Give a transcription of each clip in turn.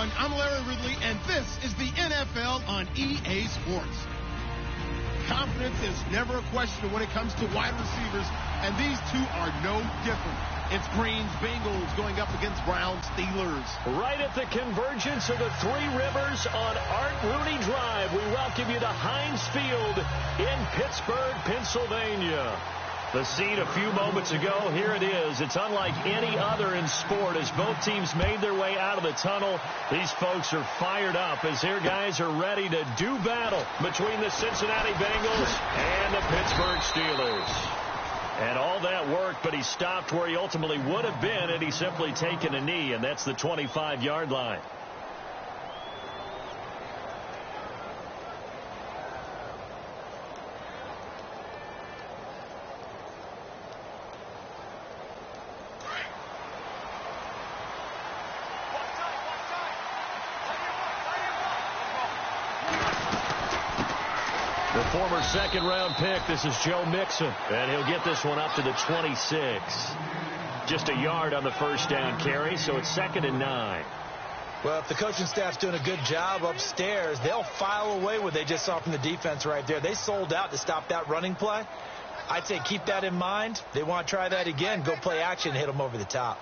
everyone. I'm Larry Ridley, and this is the NFL on EA Sports. Confidence is never a question when it comes to wide receivers, and these two are no different. It's Green's Bengals going up against Browns Steelers. Right at the convergence of the Three Rivers on Art Rooney Drive, we welcome you to Heinz Field in Pittsburgh, Pennsylvania. The scene a few moments ago, here it is. It's unlike any other in sport as both teams made their way out of the tunnel. These folks are fired up as their guys are ready to do battle between the Cincinnati Bengals and the Pittsburgh Steelers. And all that worked, but he stopped where he ultimately would have been had he simply taken a knee, and that's the 25-yard line. The former second-round pick, this is Joe Mixon, and he'll get this one up to the 26. Just a yard on the first down carry, so it's 2nd and 9. Well, if the coaching staff's doing a good job upstairs, they'll file away what they just saw from the defense right there. They sold out to stop that running play. I'd say keep that in mind. They want to try that again. Go play action and hit them over the top.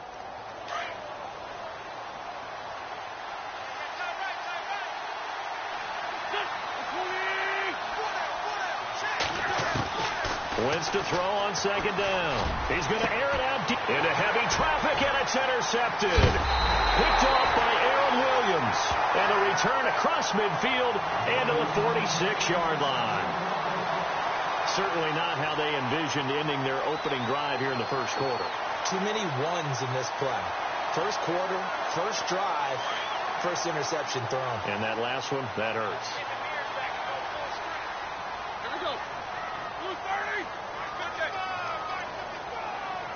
Wins to throw on 2nd down. He's going to air it out deep into heavy traffic, and it's intercepted. Picked off by Aaron Williams. And a return across midfield and to the 46-yard line. Certainly not how they envisioned ending their opening drive here in the first quarter. Too many ones in this play. First quarter, first drive, first interception thrown. And that last one, that hurts.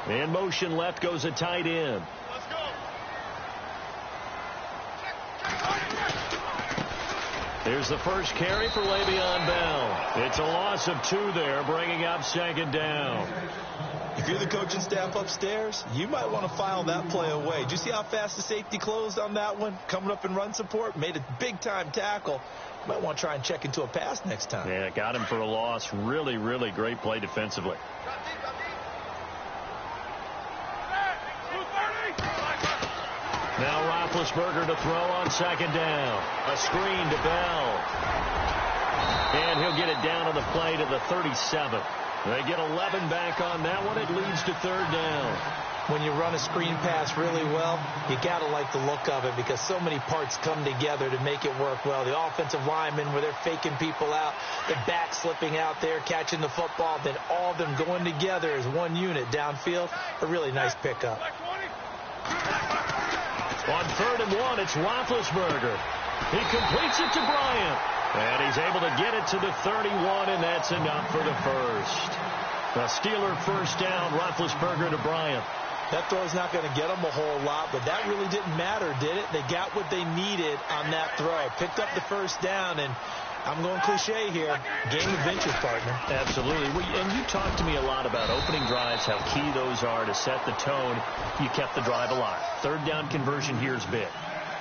In motion left goes a tight end. Let's go. Here's the first carry for Le'Veon Bell. It's a loss of 2 there, bringing up 2nd down. If you're the coaching staff upstairs, you might want to file that play away. Did you see how fast the safety closed on that one? Coming up in run support, made a big-time tackle. Might want to try and check into a pass next time. Yeah, got him for a loss. Really, really great play defensively. Now Roethlisberger to throw on 2nd down. A screen to Bell. And he'll get it down on the play to the 37. They get 11 back on that one. It leads to 3rd down. When you run a screen pass really well, you got to like the look of it because so many parts come together to make it work well. The offensive linemen where they're faking people out, the back slipping out there, catching the football, then all of them going together as one unit downfield. A really nice pickup. On 3rd and 1, it's Roethlisberger. He completes it to Bryant. And he's able to get it to the 31, and that's enough for the first. A Steeler first down, Roethlisberger to Bryant. That throw's not going to get them a whole lot, but that really didn't matter, did it? They got what they needed on that throw. Picked up the first down, and I'm going cliche here. Game of inches, partner. Absolutely. And you talked to me a lot about opening drives, how key those are to set the tone. You kept the drive alive. 3rd down conversion here is big.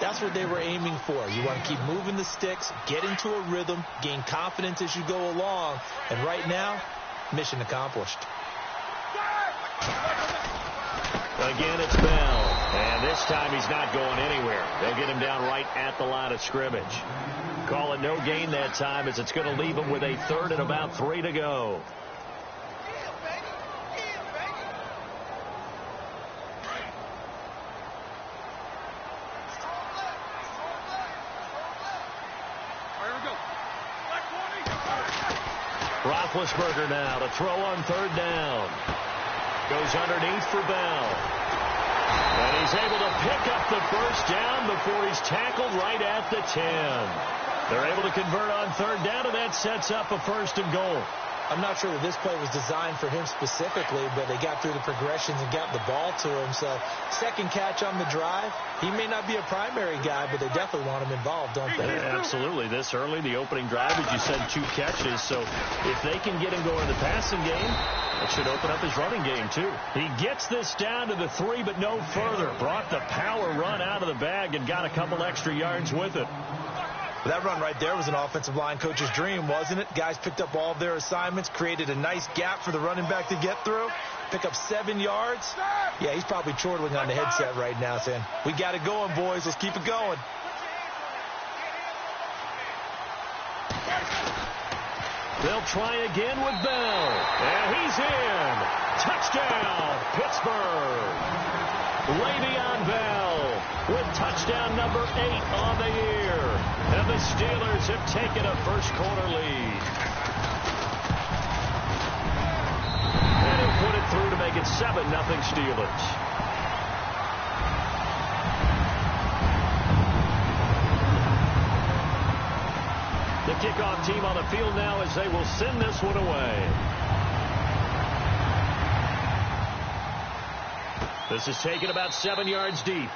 That's what they were aiming for. You want to keep moving the sticks, get into a rhythm, gain confidence as you go along. And right now, mission accomplished. Again, it's Bell. And this time he's not going anywhere. They'll get him down right at the line of scrimmage. Call it no gain that time as it's going to leave him with a 3rd and about 3 to go. Roethlisberger now to throw on 3rd down. Goes underneath for Bell. And he's able to pick up the first down before he's tackled right at the 10. They're able to convert on 3rd down, and that sets up a 1st and goal. I'm not sure that this play was designed for him specifically, but they got through the progressions and got the ball to him. So 2nd catch on the drive. He may not be a primary guy, but they definitely want him involved, don't they? Yeah, absolutely. This early, the opening drive, as you said, 2 catches. So if they can get him going in the passing game, That should open up his running game, too. He gets this down to the 3, but no further. Brought the power run out of the bag and got a couple extra yards with it. That run right there was an offensive line coach's dream, wasn't it? Guys picked up all of their assignments, created a nice gap for the running back to get through, pick up 7 yards. Yeah, he's probably chortling on the headset right now saying, we got it going, boys. Let's keep it going. They'll try again with Bell. And he's in. Touchdown, Pittsburgh. Le'Veon Bell with touchdown number 8 on the year. And the Steelers have taken a first-quarter lead. And he'll put it through to make it 7-0 Steelers. The kickoff team on the field now as they will send this one away. This is taken about 7 yards deep.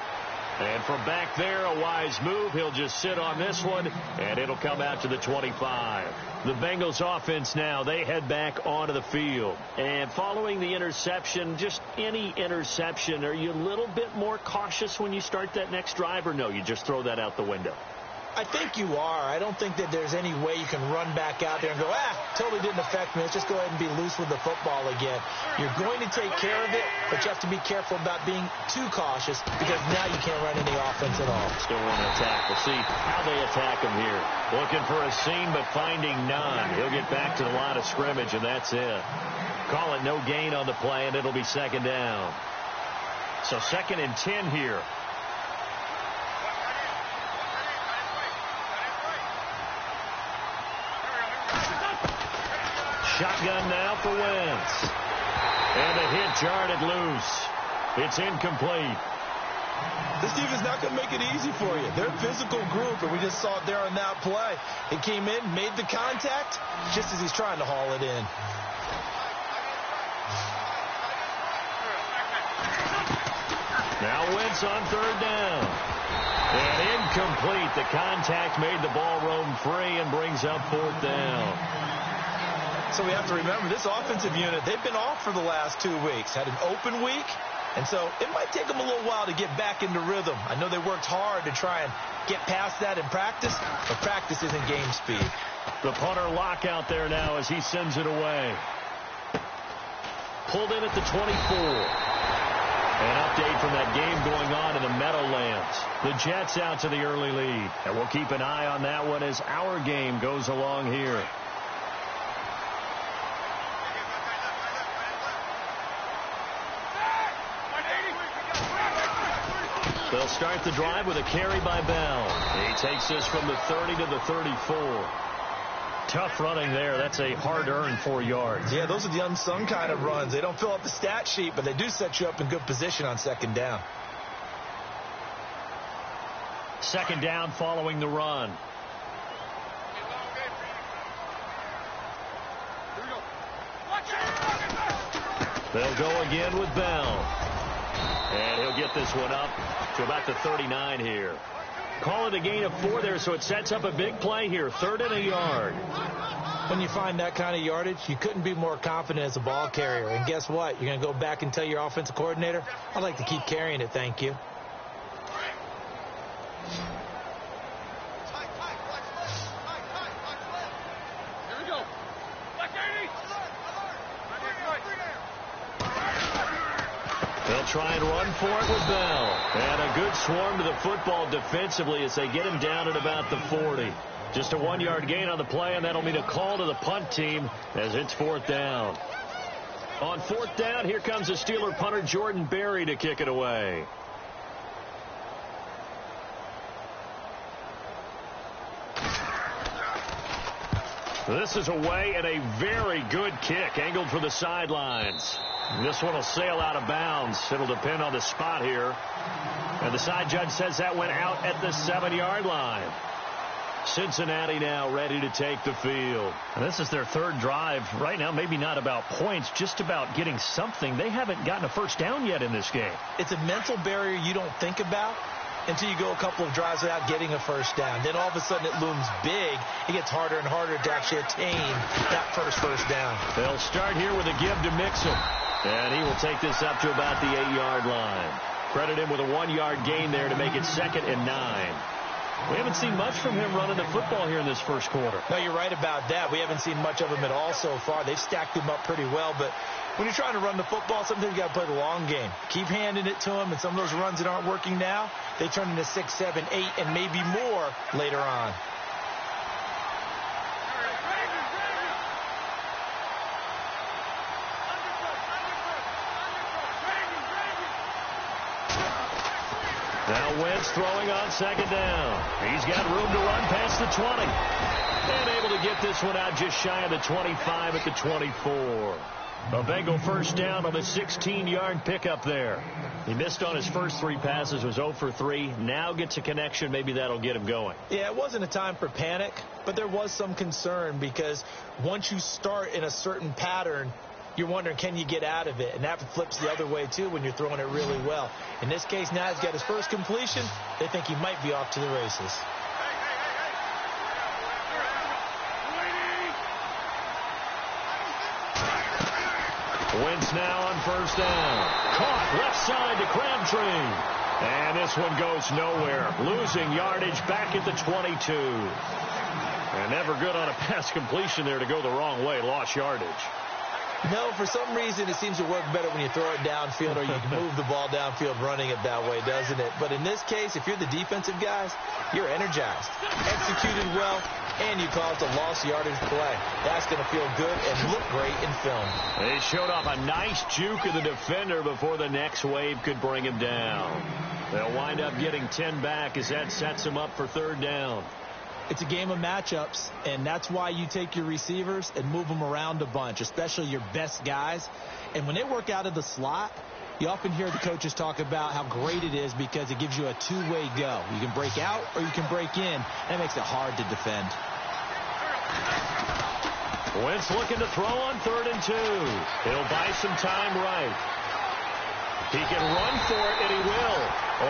And from back there, a wise move. He'll just sit on this one, and it'll come out to the 25. The Bengals offense now, they head back onto the field. And following the interception, just any interception, are you a little bit more cautious when you start that next drive, or no, you just throw that out the window? I think you are. I don't think that there's any way you can run back out there and go, totally didn't affect me. Let's just go ahead and be loose with the football again. You're going to take care of it, but you have to be careful about being too cautious because now you can't run any offense at all. Still want to attack. We'll see how they attack him here. Looking for a seam, but finding none. He'll get back to the line of scrimmage, and that's it. Call it no gain on the play, and it'll be second down. So 2nd and 10 here. Shotgun now for Wentz. And the hit jarred it loose. It's incomplete. This defense is not going to make it easy for you. They're a physical group, and we just saw it there on that play. He came in, made the contact, just as he's trying to haul it in. Now Wentz on 3rd down. And incomplete. The contact made the ball roam free and brings up 4th down. So we have to remember, this offensive unit, they've been off for the last 2 weeks. Had an open week, and so it might take them a little while to get back into rhythm. I know they worked hard to try and get past that in practice, but practice isn't game speed. The punter lock out there now as he sends it away. Pulled in at the 24. An update from that game going on in the Meadowlands. The Jets out to the early lead. And we'll keep an eye on that one as our game goes along here. They'll start the drive with a carry by Bell. He takes this from the 30 to the 34. Tough running there. That's a hard-earned 4 yards. Yeah, those are the unsung kind of runs. They don't fill up the stat sheet, but they do set you up in good position on 2nd down. 2nd down following the run. They'll go again with Bell. And he'll get this one up to about the 39 here. Call it a gain of 4 there, so it sets up a big play here. 3rd and a yard. When you find that kind of yardage, you couldn't be more confident as a ball carrier. And guess what? You're going to go back and tell your offensive coordinator, I'd like to keep carrying it, thank you. They'll try and run for it with Bell. And a good swarm to the football defensively as they get him down at about the 40. Just a 1-yard gain on the play, and that'll mean a call to the punt team as it's 4th down. On 4th down, here comes the Steeler punter Jordan Berry to kick it away. This is away and a very good kick, angled for the sidelines. This one will sail out of bounds. It'll depend on the spot here. And the side judge says that went out at the 7-yard line. Cincinnati now ready to take the field. And this is their 3rd drive. Right now, maybe not about points, just about getting something. They haven't gotten a first down yet in this game. It's a mental barrier you don't think about. until you go a couple of drives without getting a first down. Then all of a sudden it looms big. It gets harder and harder to actually attain that first down. They'll start here with a give to Mixon. And he will take this up to about the 8-yard line. Credit him with a 1-yard gain there to make it 2nd and 9. We haven't seen much from him running the football here in this first quarter. No, you're right about that. We haven't seen much of him at all so far. They've stacked him up pretty well, but when you're trying to run the football, sometimes you got to play the long game. Keep handing it to him, and some of those runs that aren't working now, they turn into 6, 7, 8, and maybe more later on. Now Wentz throwing on 2nd down. He's got room to run past the 20. And able to get this one out just shy of the 25 at the 24. A Bengal first down on the 16-yard pickup there. He missed on his first 3 passes, was 0 for 3. Now gets a connection. Maybe that'll get him going. Yeah, it wasn't a time for panic, but there was some concern because once you start in a certain pattern, you're wondering, can you get out of it? And that flips the other way, too, when you're throwing it really well. In this case, now he's got his first completion. They think he might be off to the races. Wentz now on first down. Caught left side to Crabtree. And this one goes nowhere. Losing yardage back at the 22. And never good on a pass completion there to go the wrong way. Lost yardage. No, for some reason it seems to work better when you throw it downfield or you can move the ball downfield running it that way, doesn't it? But in this case, if you're the defensive guys, you're energized, executed well, and you caused a lost yardage play. That's going to feel good and look great in film. They showed off a nice juke of the defender before the next wave could bring him down. They'll wind up getting 10 back as that sets him up for 3rd down. It's a game of matchups, and that's why you take your receivers and move them around a bunch, especially your best guys. And when they work out of the slot, you often hear the coaches talk about how great it is because it gives you a two-way go. You can break out or you can break in. That makes it hard to defend. Wentz looking to throw on 3rd and 2. He'll buy some time right. He can run for it, and he will.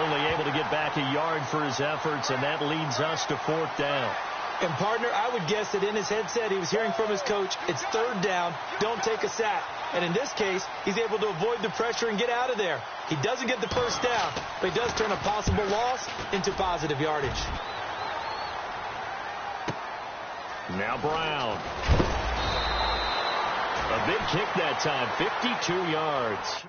Only able to get back a yard for his efforts, and that leads us to 4th down. And, partner, I would guess that in his headset he was hearing from his coach, it's 3rd down, don't take a sack. And in this case, he's able to avoid the pressure and get out of there. He doesn't get the first down, but he does turn a possible loss into positive yardage. Now Brown. A big kick that time, 52 yards.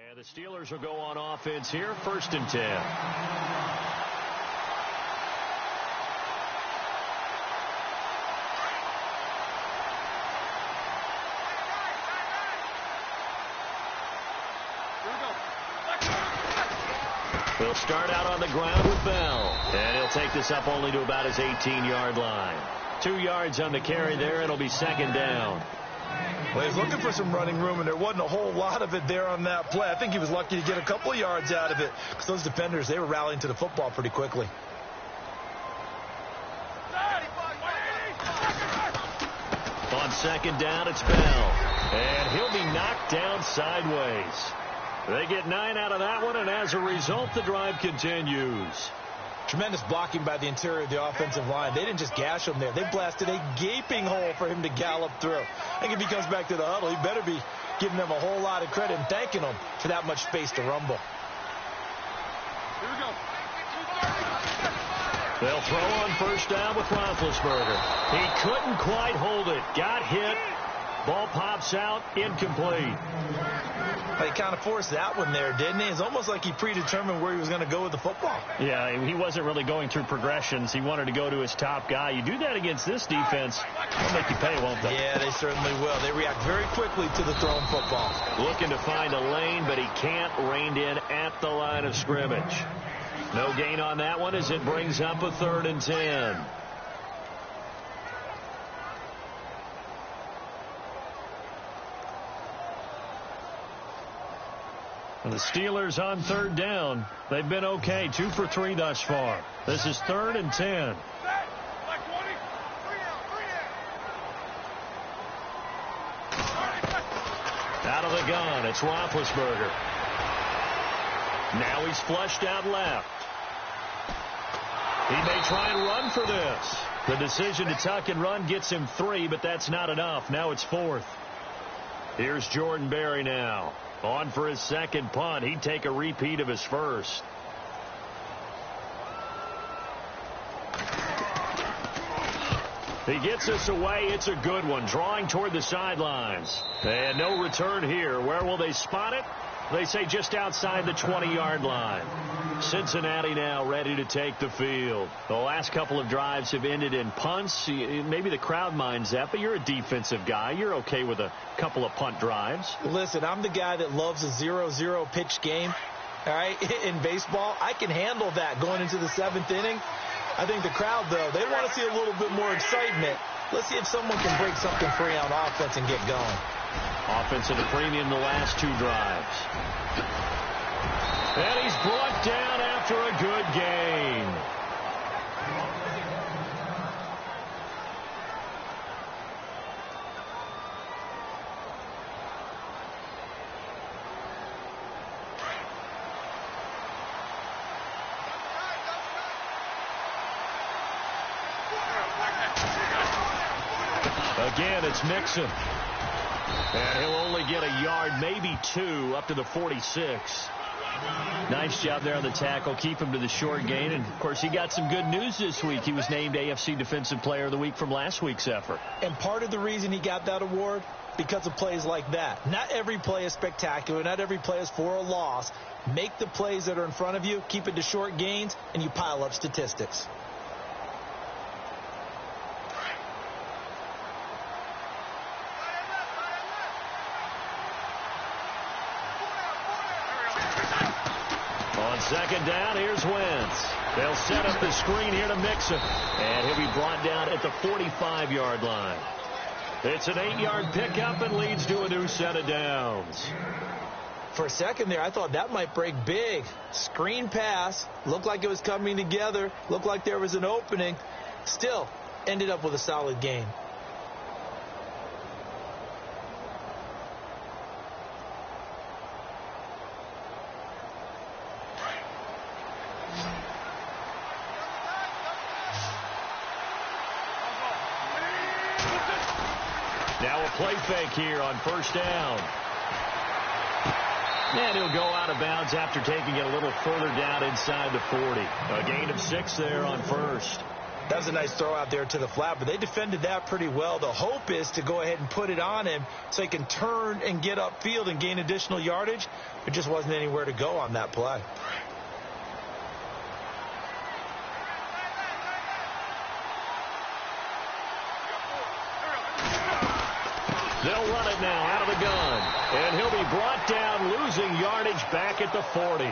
And the Steelers will go on offense here, 1st and 10. He'll start out on the ground with Bell. And he'll take this up only to about his 18-yard line. 2 yards on the carry there. It'll be 2nd down. Well, he's looking for some running room, and there wasn't a whole lot of it there on that play. I think he was lucky to get a couple of yards out of it because those defenders, they were rallying to the football pretty quickly. On 2nd down, it's Bell. And he'll be knocked down sideways. They get 9 out of that one, and as a result, the drive continues. Tremendous blocking by the interior of the offensive line. They didn't just gash him there. They blasted a gaping hole for him to gallop through. I think if he comes back to the huddle, he better be giving them a whole lot of credit and thanking them for that much space to rumble. Here we go. They'll throw on 1st down with Roethlisberger. He couldn't quite hold it. Got hit. Ball pops out, incomplete. He kind of forced that one there, didn't he? It's almost like he predetermined where he was going to go with the football. Yeah, he wasn't really going through progressions. He wanted to go to his top guy. You do that against this defense, they'll make you pay, won't they? Yeah, they certainly will. They react very quickly to the thrown football. Looking to find a lane, but he can't. Reined in at the line of scrimmage. No gain on that one as it brings up a 3rd and 10. The Steelers on 3rd down. They've been okay, 2 for 3 thus far. This is 3rd and 10. Out of the gun, it's Roethlisberger. Now he's flushed out left. He may try and run for this. The decision to tuck and run gets him 3, but that's not enough. Now it's 4th. Here's Jordan Berry now. On for his 2nd punt. He'd take a repeat of his first. He gets us away. It's a good one. Drawing toward the sidelines. And no return here. Where will they spot it? They say just outside the 20-yard line. Cincinnati now ready to take the field. The last couple of drives have ended in punts. Maybe the crowd minds that, but you're a defensive guy. You're okay with a couple of punt drives. Listen, I'm the guy that loves a 0-0 pitch game. All right, in baseball, I can handle that going into the 7th inning. I think the crowd, though, they want to see a little bit more excitement. Let's see if someone can break something free on offense and get going. Offense at a premium the last 2 drives. And he's brought down after a good gain. Again, it's Mixon. And he'll only get a yard, maybe 2, up to the 46. Nice job there on the tackle. Keep him to the short gain. And, of course, he got some good news this week. He was named AFC Defensive Player of the Week from last week's effort. And part of the reason he got that award, because of plays like that. Not every play is spectacular. Not every play is for a loss. Make the plays that are in front of you, keep it to short gains, and you pile up statistics. On 2nd down, here's Wentz. They'll set up the screen here to Mixon. And he'll be brought down at the 45-yard line. It's an 8-yard pickup and leads to a new set of downs. For a second there, I thought that might break big. Screen pass. Looked like it was coming together. Looked like there was an opening. Still, ended up with a solid gain. Now a play fake here on 1st down. And he'll go out of bounds after taking it a little further down inside the 40. A gain of 6 there on 1st. That was a nice throw out there to the flat, but they defended that pretty well. The hope is to go ahead and put it on him so he can turn and get upfield and gain additional yardage. There just wasn't anywhere to go on that play. They'll run it now out of the gun. And he'll be brought down, losing yardage back at the 40.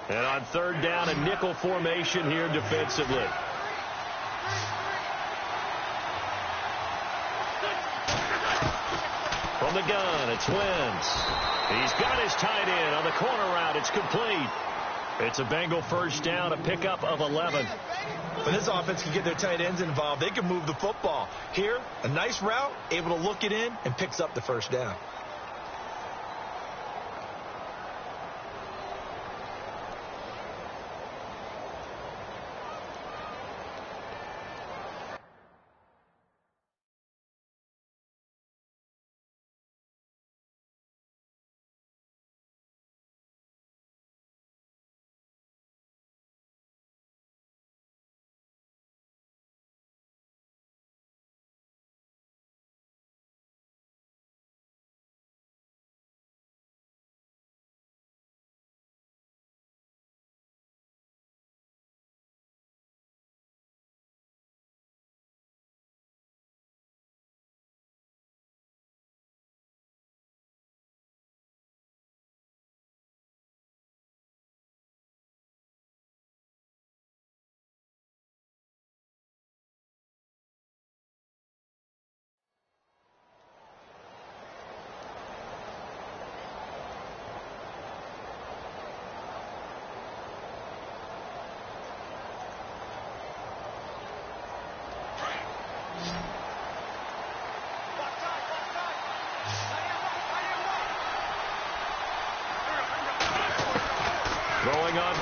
And on 3rd down, a nickel formation here defensively. From the gun, it's Wentz. He's got his tight end on the corner route. It's complete. It's a Bengal 1st down, a pickup of 11. When this offense can get their tight ends involved, they can move the football. Here, a nice route, able to look it in, and picks up the 1st down.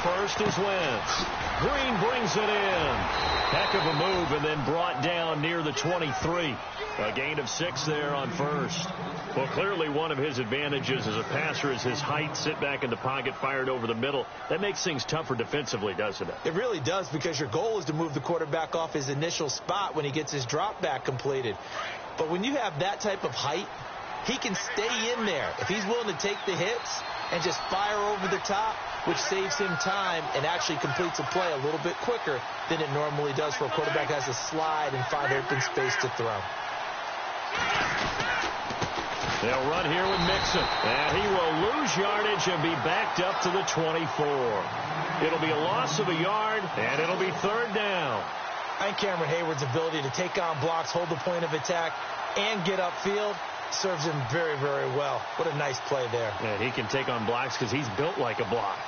first is Wentz. Green brings it in. Heck of a move, and then brought down near the 23. A gain of 6 there on first. Well, clearly one of his advantages as a passer is his height. Sit back in the pocket, fired over the middle. That makes things tougher defensively, doesn't it? It really does, because your goal is to move the quarterback off his initial spot when he gets his drop back completed. But when you have that type of height, he can stay in there. If he's willing to take the hits and just fire over the top, which saves him time and actually completes a play a little bit quicker than it normally does for a quarterback who has to slide and find open space to throw. They'll run here with Mixon, and he will lose yardage and be backed up to the 24. It'll be a loss of a yard, and it'll be 3rd down. I think Cameron Hayward's ability to take on blocks, hold the point of attack, and get upfield serves him very, very well. What a nice play there. And he can take on blocks because he's built like a block.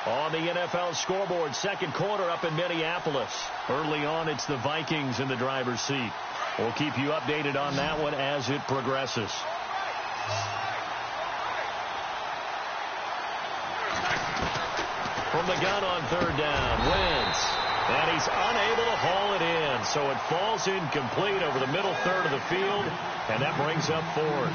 On the NFL scoreboard, second quarter up in Minneapolis. Early on, it's the Vikings in the driver's seat. We'll keep you updated on that one as it progresses. From the gun on 3rd down, Wentz. And he's unable to haul it in, so it falls incomplete over the middle third of the field, and that brings up 4th.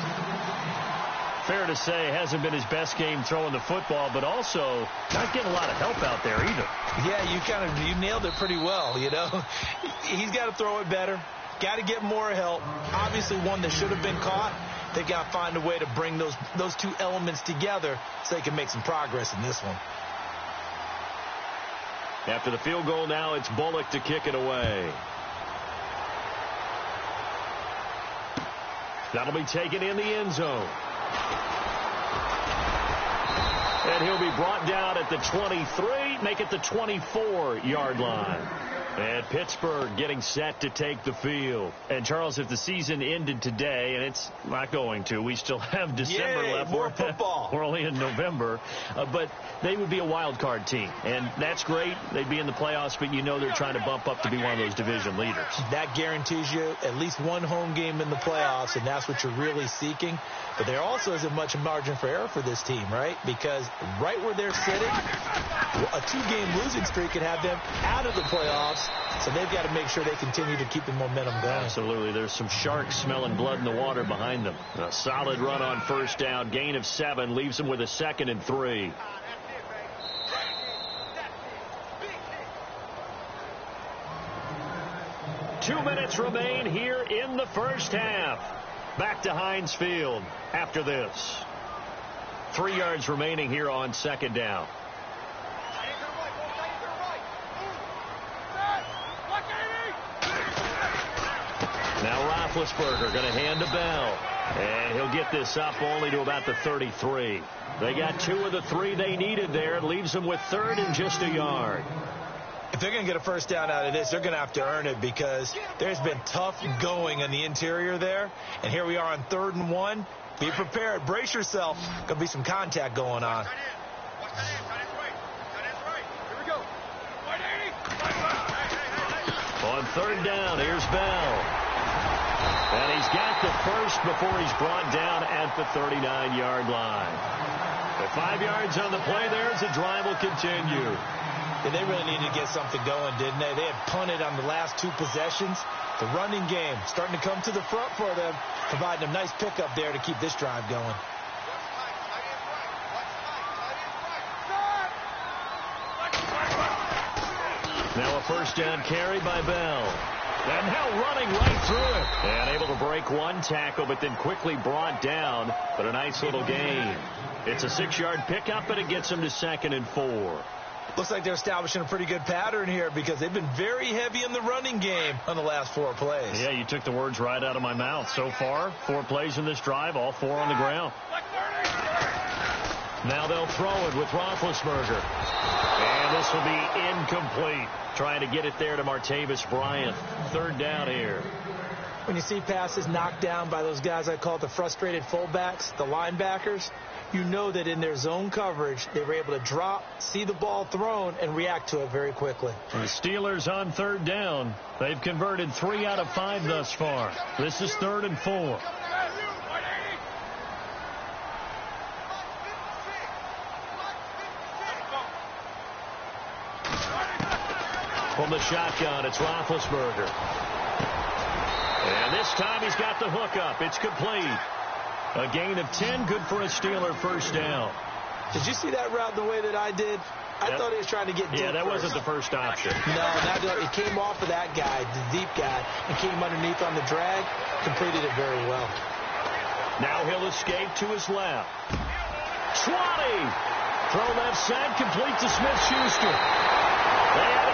Fair to say, hasn't been his best game throwing the football, but also not getting a lot of help out there either. Yeah, you nailed it pretty well, you know. He's got to throw it better, got to get more help. Obviously one that should have been caught. They got to find a way to bring those two elements together so they can make some progress in this one. After the field goal now, it's Bullock to kick it away. That'll be taken in the end zone. And he'll be brought down at the 23, make it the 24-yard line. And Pittsburgh getting set to take the field. And, Charles, if the season ended today, and it's not going to, we still have December left. More football. We're only in November. But they would be a wild card team. And that's great. They'd be in the playoffs, but you know they're trying to bump up to be one of those division leaders. That guarantees you at least one home game in the playoffs, and that's what you're really seeking. But there also isn't much margin for error for this team, right? Because right where they're sitting, a 2-game losing streak could have them out of the playoffs. So they've got to make sure they continue to keep the momentum going. Absolutely. There's some sharks smelling blood in the water behind them. A solid run on 1st down. Gain of 7. Leaves them with a 2nd and 3. Two minutes remain here in the first half. Back to Heinz Field after this. 3 yards remaining here on 2nd down. Now Roethlisberger going to hand to Bell. And he'll get this up only to about the 33. They got 2 of the 3 they needed there. It leaves them with 3rd and just a yard. If they're going to get a first down out of this, they're going to have to earn it, because there's been tough going in the interior there. And here we are on 3rd and 1. Be prepared. Brace yourself. Going to be some contact going on. On 3rd down, here's Bell. And he's got the first before he's brought down at the 39-yard line. The 5 yards on the play there as the drive will continue. Yeah, they really needed to get something going, didn't they? They had punted on the last 2 possessions. The running game starting to come to the front for them, providing a nice pickup there to keep this drive going. Now a first down carry by Bell. And now running right through it. And able to break 1 tackle, but then quickly brought down. But a nice little gain. It's a 6-yard pickup, and it gets them to 2nd and 4. Looks like they're establishing a pretty good pattern here, because they've been very heavy in the running game on the last 4 plays. Yeah, you took the words right out of my mouth. So far, 4 plays in this drive, all 4 on the ground. Now they'll throw it with Roethlisberger. And this will be incomplete. Trying to get it there to Martavis Bryant. 3rd down here. When you see passes knocked down by those guys I call the frustrated fullbacks, the linebackers, you know that in their zone coverage, they were able to drop, see the ball thrown, and react to it very quickly. The Steelers on 3rd down. They've converted 3 out of 5 thus far. This is 3rd and 4. From the shotgun, it's Roethlisberger. And this time he's got the hook up. It's complete. A gain of 10, good for a Steeler first down. Did you see that route the way that I did? I thought he was trying to get deep. Yeah, that wasn't the first option. No, it came off of that guy, the deep guy, and came underneath on the drag. Completed it very well. Now he'll escape to his left. 20. Throw left side, complete to Smith-Schuster. And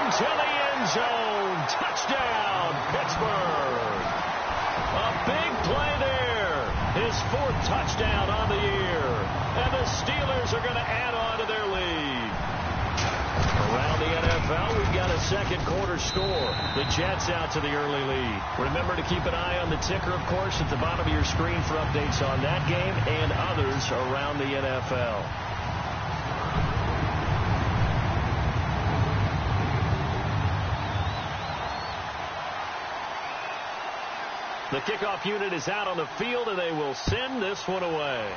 into the end zone. Touchdown, Pittsburgh. A big play there. His 4th touchdown on the year. And the Steelers are going to add on to their lead. Around the NFL, we've got a second quarter score. The Jets out to the early lead. Remember to keep an eye on the ticker, of course, at the bottom of your screen for updates on that game and others around the NFL. The kickoff unit is out on the field, and they will send this one away.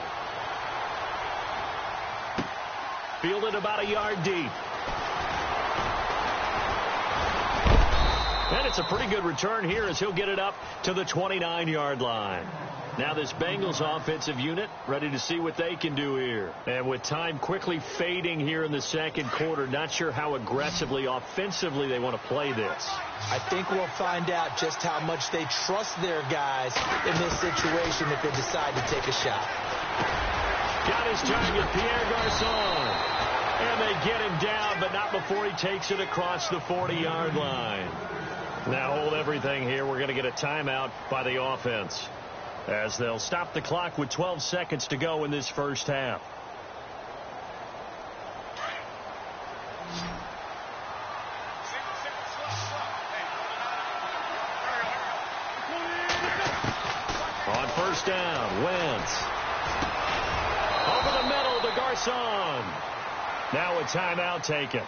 Fielded about a yard deep. And it's a pretty good return here as he'll get it up to the 29-yard line. Now this Bengals offensive unit ready to see what they can do here. And with time quickly fading here in the second quarter, not sure how aggressively, offensively they want to play this. I think we'll find out just how much they trust their guys in this situation if they decide to take a shot. Got his target, Pierre Garçon. And they get him down, but not before he takes it across the 40-yard line. Now hold everything here. We're going to get a timeout by the offense as they'll stop the clock with 12 seconds to go in this first half. On first down, Wentz. Over the middle to Garçon. Now a timeout taken.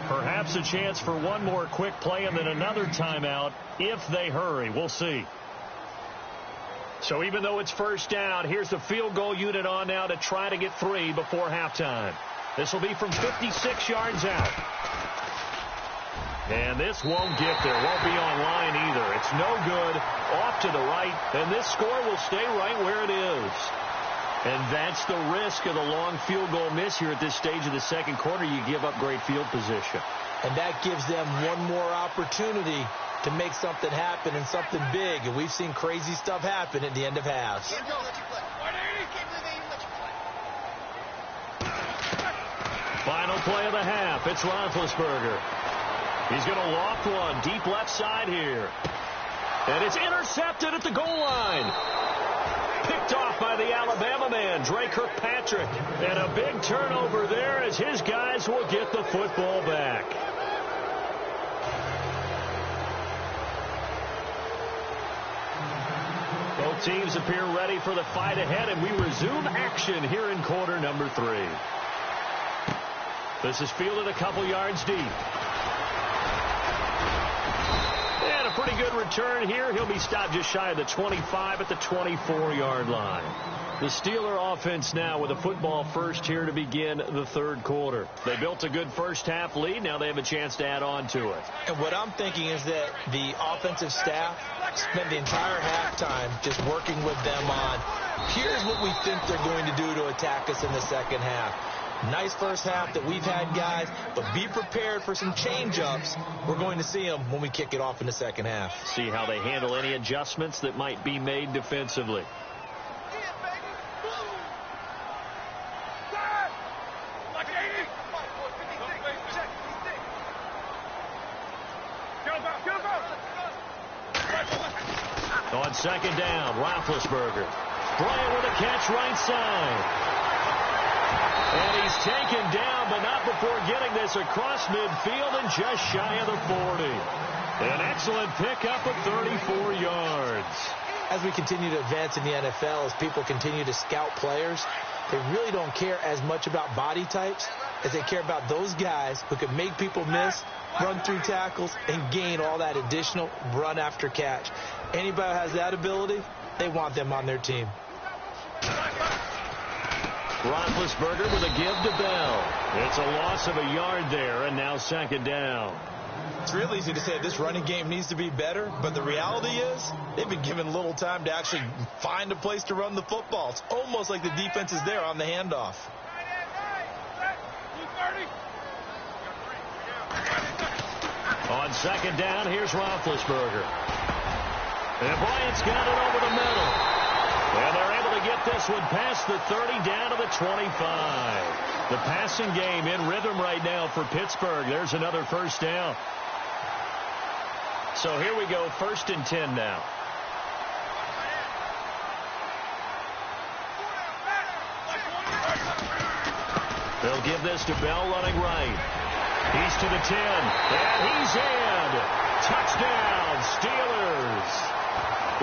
Perhaps a chance for one more quick play and then another timeout if they hurry. We'll see. So even though it's first down, here's the field goal unit on now to try to get 3 before halftime. This will be from 56 yards out. And this won't get there. Won't be on line either. It's no good. Off to the right. And this score will stay right where it is. And that's the risk of the long field goal miss here at this stage of the second quarter. You give up great field position. And that gives them one more opportunity to make something happen and something big. And we've seen crazy stuff happen at the end of halves. Final play of the half. It's Roethlisberger. He's going to loft one deep left side here. And it's intercepted at the goal line. Picked off by the Alabama man, Dre Kirkpatrick. And a big turnover there as his guys will get the football back. Both teams appear ready for the fight ahead, and we resume action here in quarter number 3. This is fielded a couple yards deep. And a pretty good return here. He'll be stopped just shy of the 25 at the 24-yard line. The Steeler offense now with a football first here to begin the third quarter. They built a good first half lead. Now they have a chance to add on to it. And what I'm thinking is that the offensive staff spent the entire halftime just working with them on, here's what we think they're going to do to attack us in the second half. Nice first half that we've had, guys, but be prepared for some change-ups. We're going to see them when we kick it off in the second half. See how they handle any adjustments that might be made defensively. On second down, Roethlisberger. Bryant with a catch right side. And he's taken down, but not before getting this across midfield and just shy of the 40. An excellent pickup of 34 yards. As we continue to advance in the NFL, as people continue to scout players, they really don't care as much about body types as they care about those guys who can make people miss, run through tackles, and gain all that additional run after catch. Anybody who has that ability, they want them on their team. Roethlisberger with a give to Bell. It's a loss of a yard there, and now second down. It's real easy to say this running game needs to be better, but the reality is they've been given little time to actually find a place to run the football. It's almost like the defense is there on the handoff. On second down, here's Roethlisberger. And Bryant's got it over the middle. And they're able to get this one past the 30 down to the 25. The passing game in rhythm right now for Pittsburgh. There's another first down. So here we go, 1st and 10 now. They'll give this to Bell running right. He's to the 10, and he's in. Touchdown, Steelers.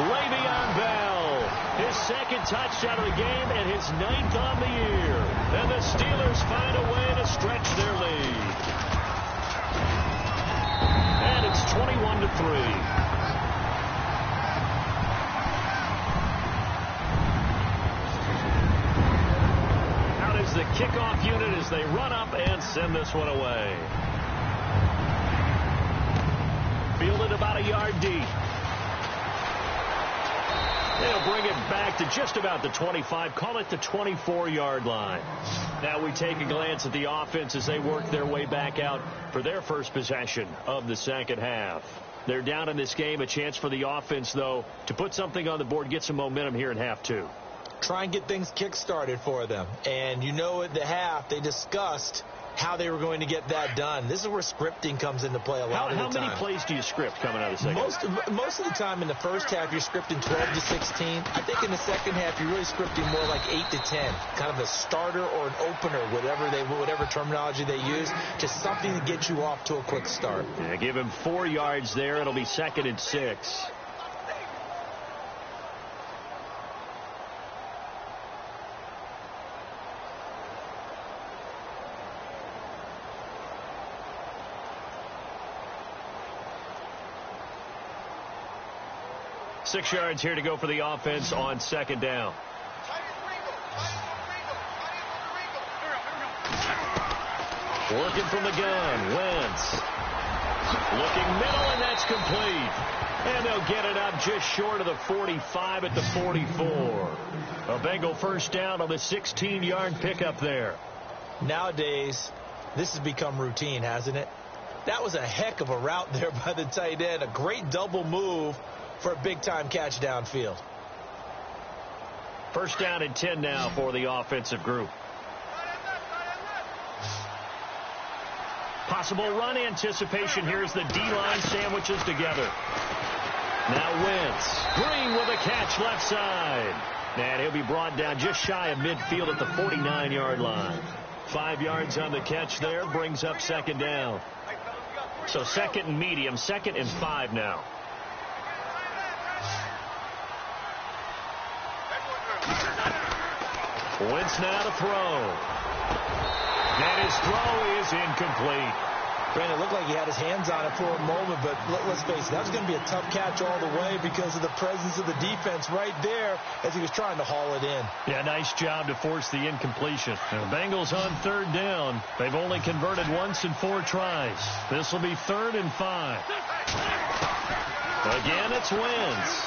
Le'Veon Bell, his 2nd touchdown of the game and his 9th on the year. And the Steelers find a way to stretch their lead. And it's 21-3. The kickoff unit as they run up and send this one away. Fielded about a yard deep. They'll bring it back to just about the 25, call it the 24-yard line. Now we take a glance at the offense as they work their way back out for their first possession of the second half. They're down in this game. A chance for the offense, though, to put something on the board, get some momentum here in half 2. Try and get things kick-started for them. And you know at the half, they discussed how they were going to get that done. This is where scripting comes into play a lot of the time. How many plays do you script coming out of the second? Most of the time in the first half, you're scripting 12 to 16. I think in the second half, you're really scripting more like 8 to 10. Kind of a starter or an opener, whatever terminology they use. Just something to get you off to a quick start. Yeah, give him 4 yards there. It'll be 2nd and 6. Six yards here to go for the offense on second down. Working from the gun, Wentz. Looking middle, and that's complete. And they'll get it up just short of the 45 at the 44. A Bengal first down on the 16-yard pickup there. Nowadays, this has become routine, hasn't it? That was a heck of a route there by the tight end. A great double move for a big-time catch downfield. First down and 10 now for the offensive group. Possible run anticipation. Here's the D-line sandwiches together. Now Wentz. Green with a catch left side. And he'll be brought down just shy of midfield at the 49-yard line. 5 yards on the catch there. Brings up second down. So 2nd and medium. 2nd and 5 now. Wentz now to throw. And his throw is incomplete. Brandon, it looked like he had his hands on it for a moment, but let's face it, that was going to be a tough catch all the way because of the presence of the defense right there as he was trying to haul it in. Yeah, nice job to force the incompletion. The Bengals on 3rd down. They've only converted once in 4 tries. This will be 3rd and 5. Again, it's Wentz.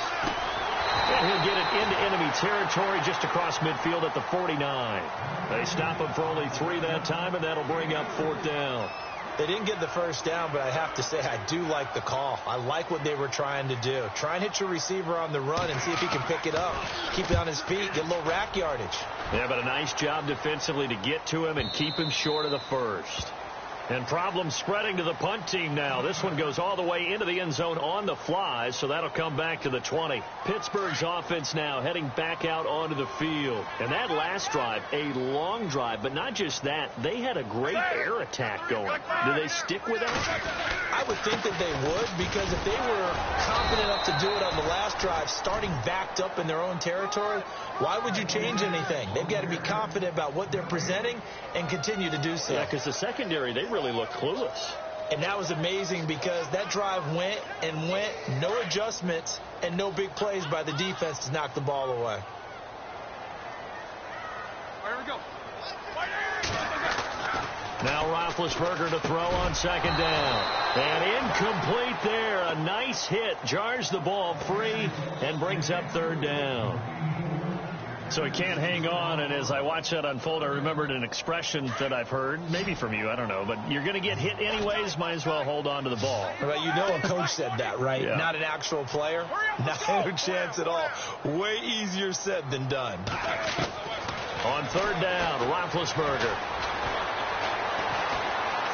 And he'll get it into enemy territory just across midfield at the 49. They stop him for only 3 that time, and that'll bring up 4th down. They didn't get the first down, but I have to say I do like the call. I like what they were trying to do. Try and hit your receiver on the run and see if he can pick it up. Keep it on his feet, get a little rack yardage. Yeah, but a nice job defensively to get to him and keep him short of the first. And problems spreading to the punt team now. This one goes all the way into the end zone on the fly, so that'll come back to the 20. Pittsburgh's offense now heading back out onto the field. And that last drive, a long drive, but not just that. They had a great air attack going. Do they stick with that? I would think that they would, because if they were confident enough to do it on the last drive, starting backed up in their own territory, why would you change anything? They've got to be confident about what they're presenting and continue to do so. Yeah, because the secondary, they really look clueless. And that was amazing because that drive went and went, no adjustments and no big plays by the defense to knock the ball away. Here we go. Now Roethlisberger to throw on second down. And Incomplete there. A nice hit. Jars the ball free and brings up third down. So he can't hang on, and as I watch that unfold, I remembered an expression that I've heard, maybe from you, I don't know, but you're going to get hit anyways, might as well hold on to the ball. Well, you know a coach said that, right? Yeah. Not an actual player. No chance at all. Way easier said than done. On third down, Roethlisberger.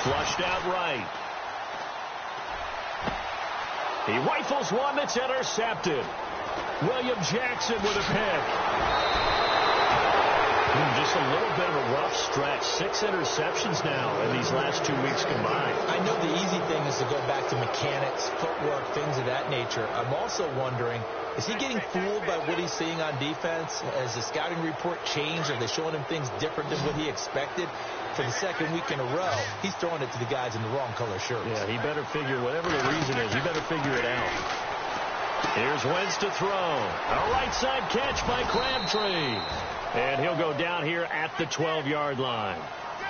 Flushed out right. He rifles one that's intercepted. William Jackson with a pick. Just a little bit of a rough stretch. 6 interceptions now in these last 2 weeks combined. I know the easy thing is to go back to mechanics, footwork, things of that nature. I'm also wondering, is he getting fooled by what he's seeing on defense? Has the scouting report changed? Are they showing him things different than what he expected? For the second week in a row, he's throwing it to the guys in the wrong color shirts. Yeah, he better figure, whatever the reason is, he better figure it out. Here's Wentz to throw. A right side catch by Crabtree. And he'll go down here at the 12-yard line.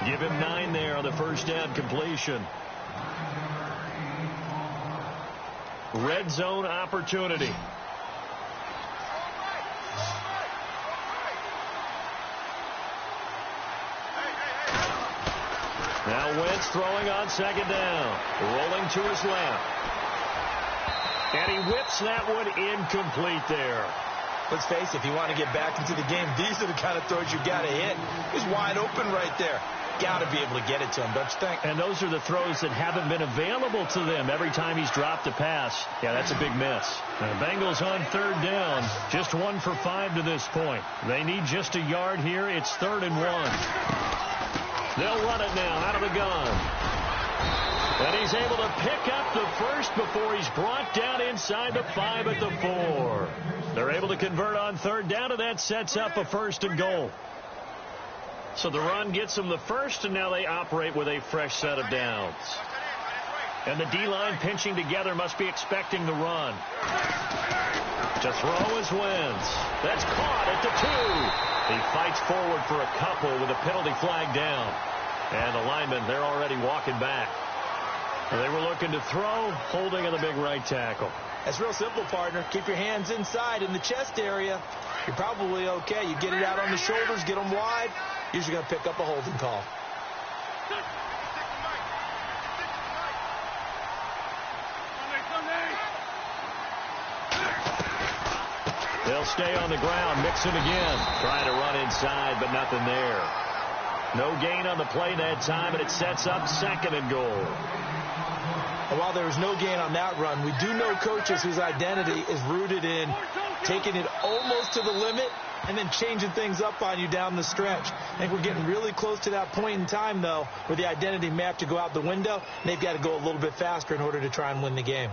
Give him 9 there on the first down completion. Red zone opportunity. Now Wentz throwing on second down. Rolling to his left. And he whips that one incomplete there. Let's face it, if you want to get back into the game, these are the kind of throws you got to hit. He's wide open right there. Got to be able to get it to him, don't you think? And those are the throws that haven't been available to them every time he's dropped a pass. Yeah, that's a big miss. The Bengals on third down, just 1 for 5 to this point. They need just a yard here. It's 3rd and 1. They'll run it now out of the gun. And he's able to pick up the first before he's brought down inside the 5 at the 4. They're able to convert on third down, and that sets up a 1st and goal. So the run gets them the first, and now they operate with a fresh set of downs. And the D-line pinching together must be expecting the run. To throw is Wentz. That's caught at the 2. He fights forward for a couple with a penalty flag down. And the linemen, they're already walking back. They were looking to throw, holding on the big right tackle. That's real simple, partner. Keep your hands inside in the chest area. You're probably okay. You get it out on the shoulders, get them wide. Usually going to pick up a holding call. They'll stay on the ground, mix it again. Trying to run inside, but nothing there. No gain on the play that time, and it sets up 2nd and goal. And while there was no gain on that run, we do know coaches whose identity is rooted in taking it almost to the limit and then changing things up on you down the stretch. I think we're getting really close to that point in time, though, where the identity may have to go out the window, and they've got to go a little bit faster in order to try and win the game.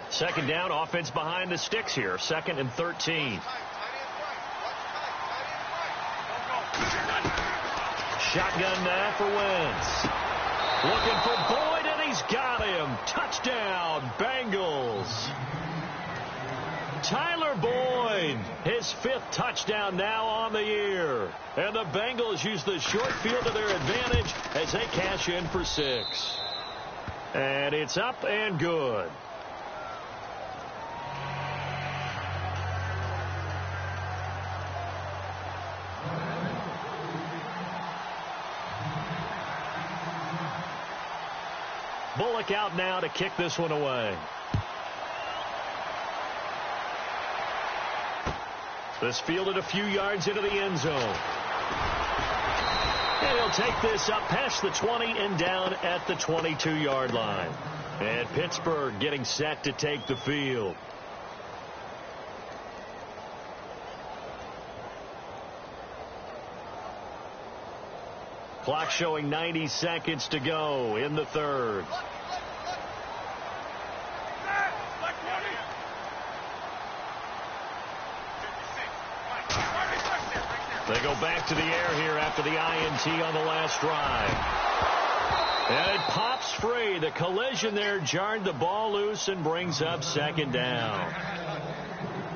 Second down, offense behind the sticks here. 2nd and 13. Shotgun now for Wentz. Looking for Boyd, and he's got him. Touchdown, Bengals. Tyler Boyd, his 5th touchdown now on the year. And the Bengals use the short field to their advantage as they cash in for 6. And it's up and good. Bullock out now to kick this one away. This fielded a few yards into the end zone. And he'll take this up past the 20 and down at the 22-yard line. And Pittsburgh getting set to take the field. Clock showing 90 seconds to go in the 3rd. They go back to the air here after the INT on the last drive. And it pops free. The collision there jarred the ball loose and brings up 2nd down.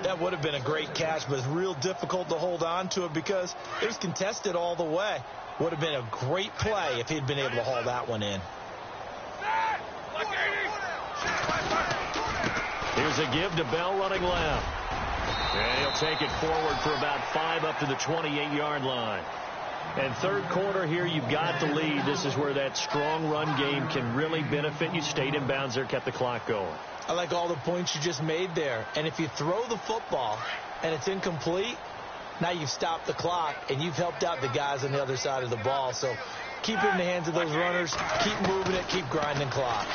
That would have been a great catch, but it's real difficult to hold on to it because it was contested all the way. Would have been a great play if he'd been able to haul that one in. Here's a give to Bell running left. And he'll take it forward for about 5 up to the 28-yard line. And third quarter here, you've got the lead. This is where that strong run game can really benefit you. Stayed in bounds there, kept the clock going. I like all the points you just made there. And if you throw the football and it's incomplete, now you've stopped the clock and you've helped out the guys on the other side of the ball. So keep it in the hands of those runners. Keep moving it. Keep grinding clock.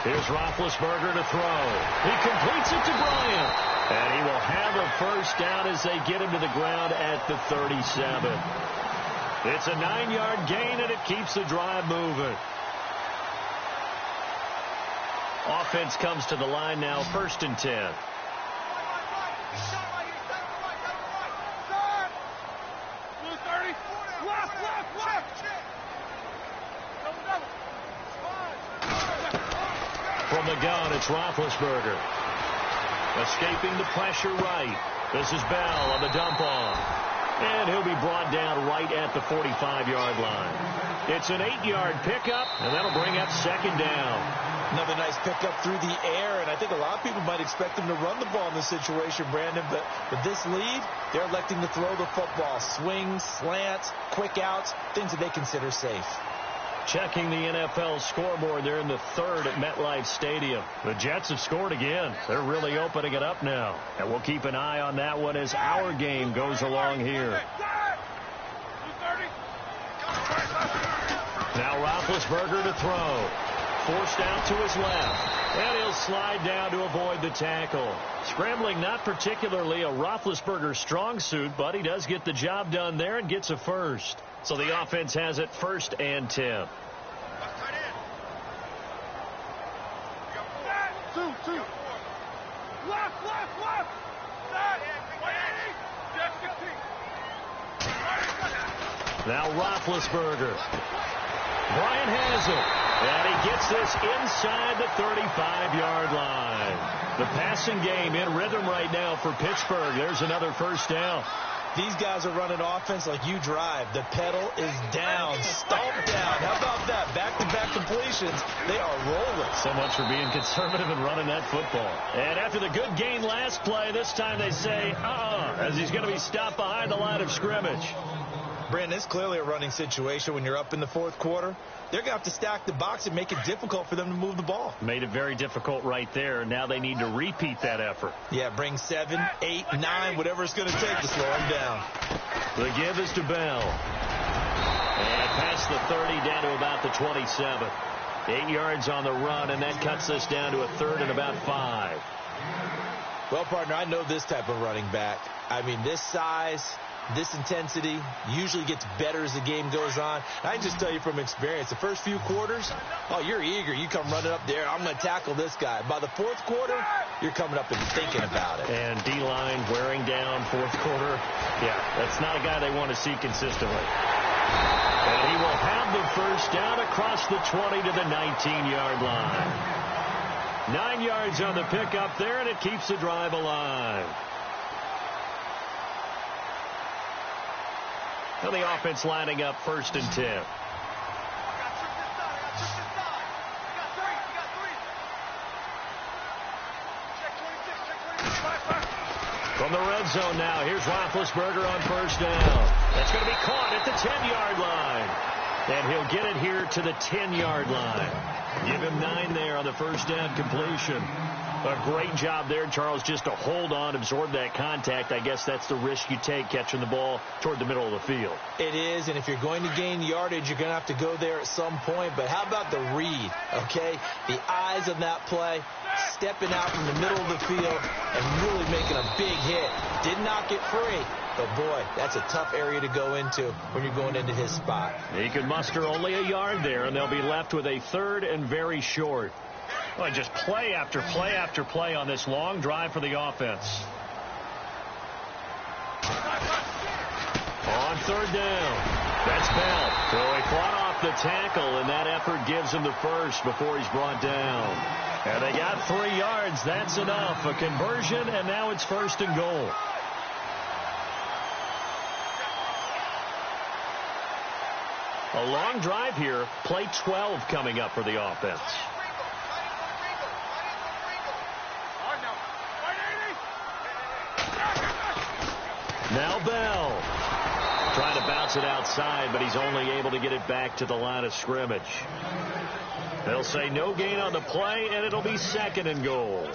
Here's Roethlisberger to throw. He completes it to Bryant. And he will have a first down as they get him to the ground at the 37. It's a 9-yard gain, and it keeps the drive moving. Offense comes to the line now, 1st and 10. From the gun, it's Roethlisberger. Escaping the pressure right. This is Bell on the dump off. And he'll be brought down right at the 45-yard line. It's an 8-yard pickup, and that'll bring up 2nd down. Another nice pickup through the air, and I think a lot of people might expect them to run the ball in this situation, Brandon, but with this lead, they're electing to throw the football. Swings, slants, quick outs, things that they consider safe. Checking the NFL scoreboard, they're in the 3rd at MetLife Stadium. The Jets have scored again. They're really opening it up now. And we'll keep an eye on that one as our game goes along here. Now Roethlisberger to throw. Forced out to his left. And he'll slide down to avoid the tackle. Scrambling not particularly a Roethlisberger strong suit, but he does get the job done there and gets a first. So the offense has it 1st and 10. Now Roethlisberger. Bryant has it. And he gets this inside the 35-yard line. The passing game in rhythm right now for Pittsburgh. There's another first down. These guys are running offense like you drive. The pedal is down, stomped down. How about that? Back-to-back completions. They are rolling. So much for being conservative and running that football. And after the good gain last play, this time they say, as he's going to be stopped behind the line of scrimmage. Brandon, it's clearly a running situation when you're up in the 4th quarter. They're going to have to stack the box and make it difficult for them to move the ball. Made it very difficult right there. Now they need to repeat that effort. Yeah, bring 7, 8, 9, whatever it's going to take to slow them down. The give is to Bell. And past the 30 down to about the 27. 8 yards on the run, and that cuts this down to a 3rd and about 5. Well, partner, I know this type of running back. I mean, this size, this intensity usually gets better as the game goes on. And I can just tell you from experience, the first few quarters, you're eager. You come running up there, I'm going to tackle this guy. By the 4th quarter, you're coming up and thinking about it. And D-line wearing down 4th quarter. Yeah, that's not a guy they want to see consistently. And he will have the first down across the 20 to the 19-yard line. 9 yards on the pickup there, and it keeps the drive alive. Now the offense lining up 1st and 10. From the red zone now, here's Roethlisberger on 1st down. That's going to be caught at the 10-yard line. And he'll get it here to the 10-yard line. Give him 9 there on the first down completion. A great job there, Charles, just to hold on, absorb that contact. I guess that's the risk you take catching the ball toward the middle of the field. It is, and if you're going to gain yardage, you're going to have to go there at some point. But how about the read, okay? The eyes of that play, stepping out from the middle of the field and really making a big hit. Did not get free. But, boy, that's a tough area to go into when you're going into his spot. He could muster only a yard there, and they'll be left with a 3rd and very short. Well, just play after play after play on this long drive for the offense. On 3rd down, that's Bell. Throwing flat off broke the tackle, and that effort gives him the first before he's brought down. And they got 3 yards. That's enough. A conversion, and now it's 1st and goal. A long drive here. Play 12 coming up for the offense. Now Bell. Trying to bounce it outside, but he's only able to get it back to the line of scrimmage. They'll say no gain on the play, and it'll be 2nd and goal.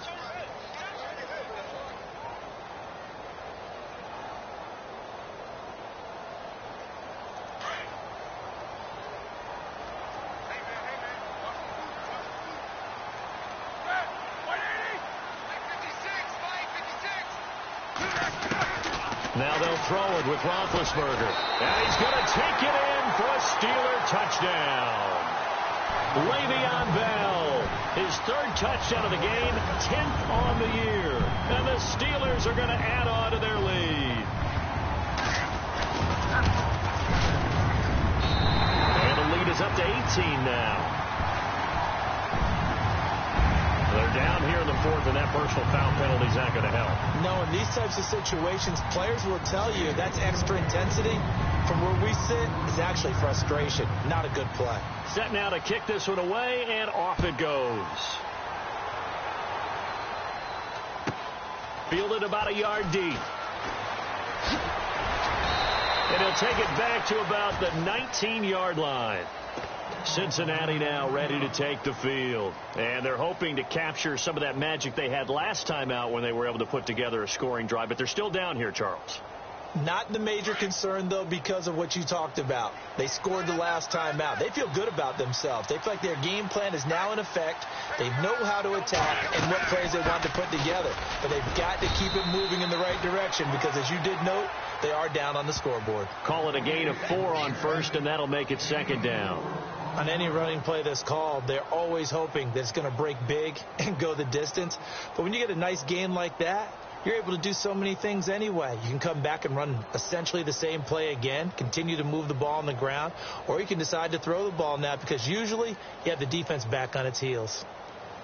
Now they'll throw it with Roethlisberger. And he's going to take it in for a Steeler touchdown. Le'Veon Bell, his 3rd touchdown of the game, 10th on the year. And the Steelers are going to add on to their lead. And the lead is up to 18 now. They're down here in the 4th, and that personal foul penalty is not going to help. No, in these types of situations, players will tell you that's extra intensity. From where we sit, is actually frustration. Not a good play. Set now to kick this one away, and off it goes. Fielded about a yard deep. And he'll take it back to about the 19-yard line. Cincinnati now ready to take the field. And they're hoping to capture some of that magic they had last time out when they were able to put together a scoring drive. But they're still down here, Charles. Not the major concern, though, because of what you talked about. They scored the last time out. They feel good about themselves. They feel like their game plan is now in effect. They know how to attack and what plays they want to put together. But they've got to keep it moving in the right direction because, as you did note, they are down on the scoreboard. Call it a gain of 4 on 1st, and that'll make it 2nd down. On any running play that's called, they're always hoping that it's going to break big and go the distance. But when you get a nice gain like that, you're able to do so many things anyway. You can come back and run essentially the same play again, continue to move the ball on the ground, or you can decide to throw the ball now because usually you have the defense back on its heels.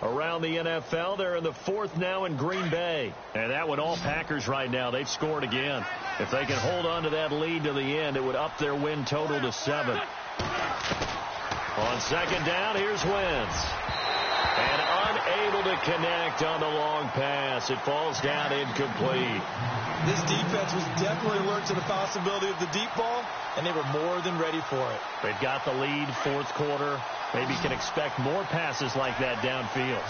Around the NFL, they're in the 4th now in Green Bay. And that one, all Packers right now. They've scored again. If they can hold on to that lead to the end, it would up their win total to 7. On 2nd down, here's Wentz. And unable to connect on the long pass. It falls down incomplete. This defense was definitely alert to the possibility of the deep ball, and they were more than ready for it. They've got the lead, 4th quarter. Maybe can expect more passes like that downfield.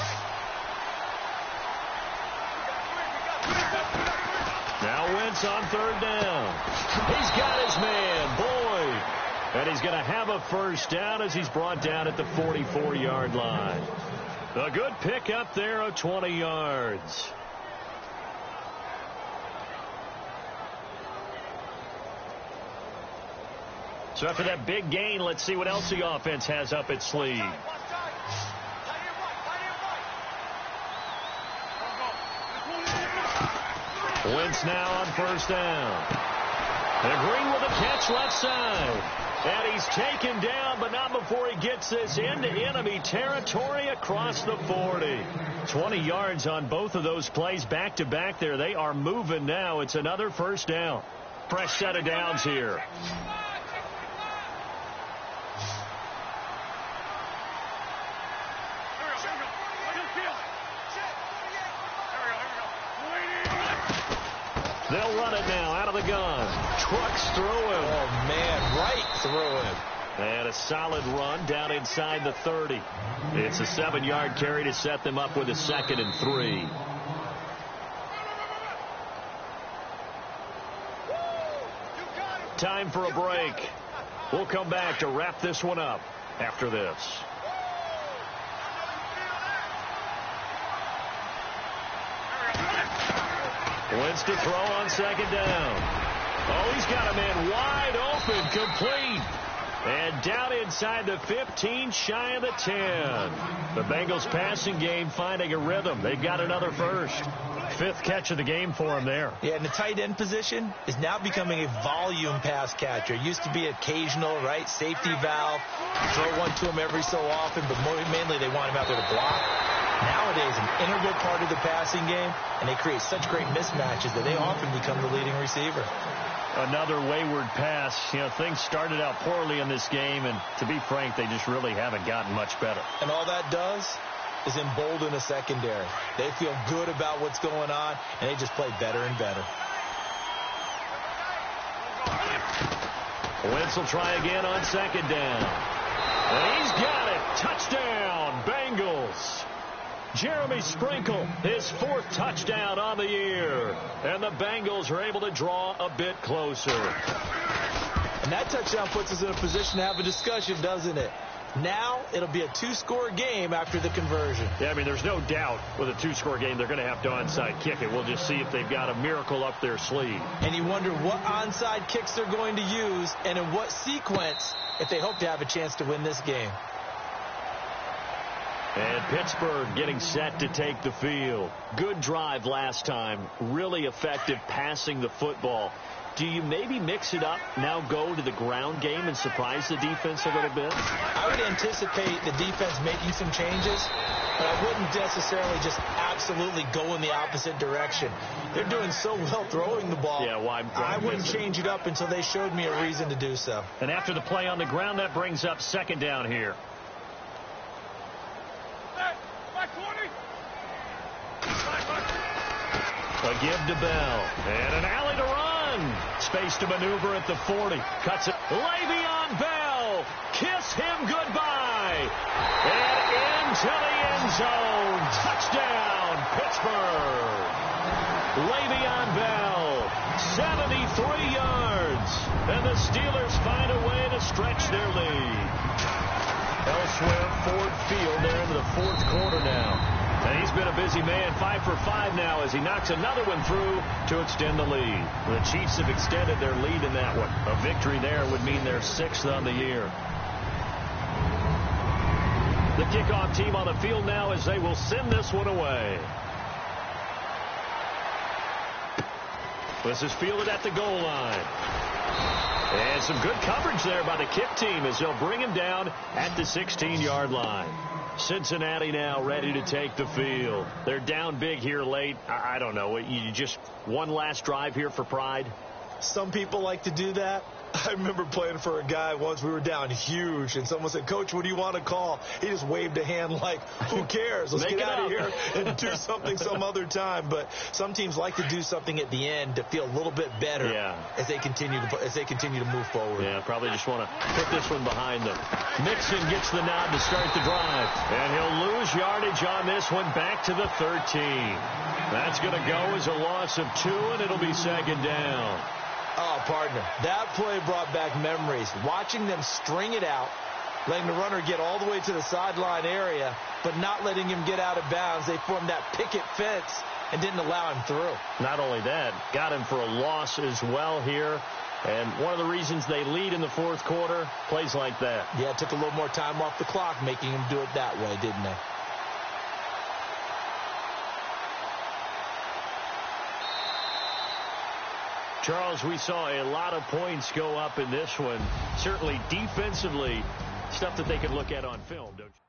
Now Wentz on 3rd down. He's got his man, Boyd. And he's going to have a 1st down as he's brought down at the 44-yard line. A good pick up there of 20 yards. So after that big gain, let's see what else the offense has up its sleeve. Wentz now on 1st down. And Green with a catch left side. And he's taken down, but not before he gets this into enemy territory across the 40. 20 yards on both of those plays back-to-back there. They are moving now. It's another 1st down. Fresh set of downs here. They'll run it now out of the gun. Trucks through him. Oh, man, right through him. And a solid run down inside the 30. It's a 7-yard carry to set them up with a 2nd and 3. Time for a break. We'll come back to wrap this one up after this. Wentz to throw on 2nd down. Oh, he's got a man wide open, complete. And down inside the 15, shy of the 10. The Bengals passing game finding a rhythm. They've got another first. 5th catch of the game for him there. Yeah, and the tight end position is now becoming a volume pass catcher. It used to be occasional, right? Safety valve. Throw one to him every so often, but mainly they want him out there to block. Nowadays, an integral part of the passing game, and they create such great mismatches that they often become the leading receiver. Another wayward pass. You know, things started out poorly in this game, and to be frank, they just really haven't gotten much better. And all that does is embolden a secondary. They feel good about what's going on, and they just play better and better. Wentz will try again on 2nd down. And he's got it. Touchdown, Bengals. Jeremy Sprinkle, his 4th touchdown on the year. And the Bengals are able to draw a bit closer. And that touchdown puts us in a position to have a discussion, doesn't it? Now it'll be a 2-score game after the conversion. Yeah, I mean, there's no doubt with a 2-score game they're going to have to onside kick it. We'll just see if they've got a miracle up their sleeve. And you wonder what onside kicks they're going to use and in what sequence if they hope to have a chance to win this game. And Pittsburgh getting set to take the field. Good drive last time. Really effective passing the football. Do you maybe mix it up, now go to the ground game and surprise the defense a little bit? I would anticipate the defense making some changes, but I wouldn't necessarily just absolutely go in the opposite direction. They're doing so well throwing the ball. Yeah, well, I wouldn't change it up until they showed me a reason to do so. And after the play on the ground, that brings up 2nd down here. A give to Bell. And an alley to run. Space to maneuver at the 40. Cuts it. Le'Veon Bell. Kiss him goodbye. And into the end zone. Touchdown, Pittsburgh. Le'Veon Bell. 73 yards. And the Steelers find a way to stretch their lead. Elsewhere, Ford Field. They're into the 4th quarter now. And he's been a busy man, 5 for 5 now as he knocks another one through to extend the lead. The Chiefs have extended their lead in that one. A victory there would mean their 6th on the year. The kickoff team on the field now as they will send this one away. This is fielded at the goal line. And some good coverage there by the kick team as they'll bring him down at the 16-yard line. Cincinnati now ready to take the field. They're down big here late. I don't know. You just one last drive here for pride? Some people like to do that. I remember playing for a guy once. We were down huge, and someone said, "Coach, what do you want to call?" He just waved a hand like, who cares? Let's get out of here and do something some other time. But some teams like to do something at the end to feel a little bit better as they continue to move forward. Yeah, probably just want to put this one behind them. Mixon gets the nod to start the drive, and he'll lose yardage on this one back to the 13. That's going to go as a loss of 2, and it'll be 2nd down. Oh, partner, that play brought back memories. Watching them string it out, letting the runner get all the way to the sideline area, but not letting him get out of bounds. They formed that picket fence and didn't allow him through. Not only that, got him for a loss as well here. And one of the reasons they lead in the 4th quarter, plays like that. Yeah, it took a little more time off the clock, making him do it that way, didn't they? Charles, we saw a lot of points go up in this one. Certainly defensively, stuff that they could look at on film, don't you?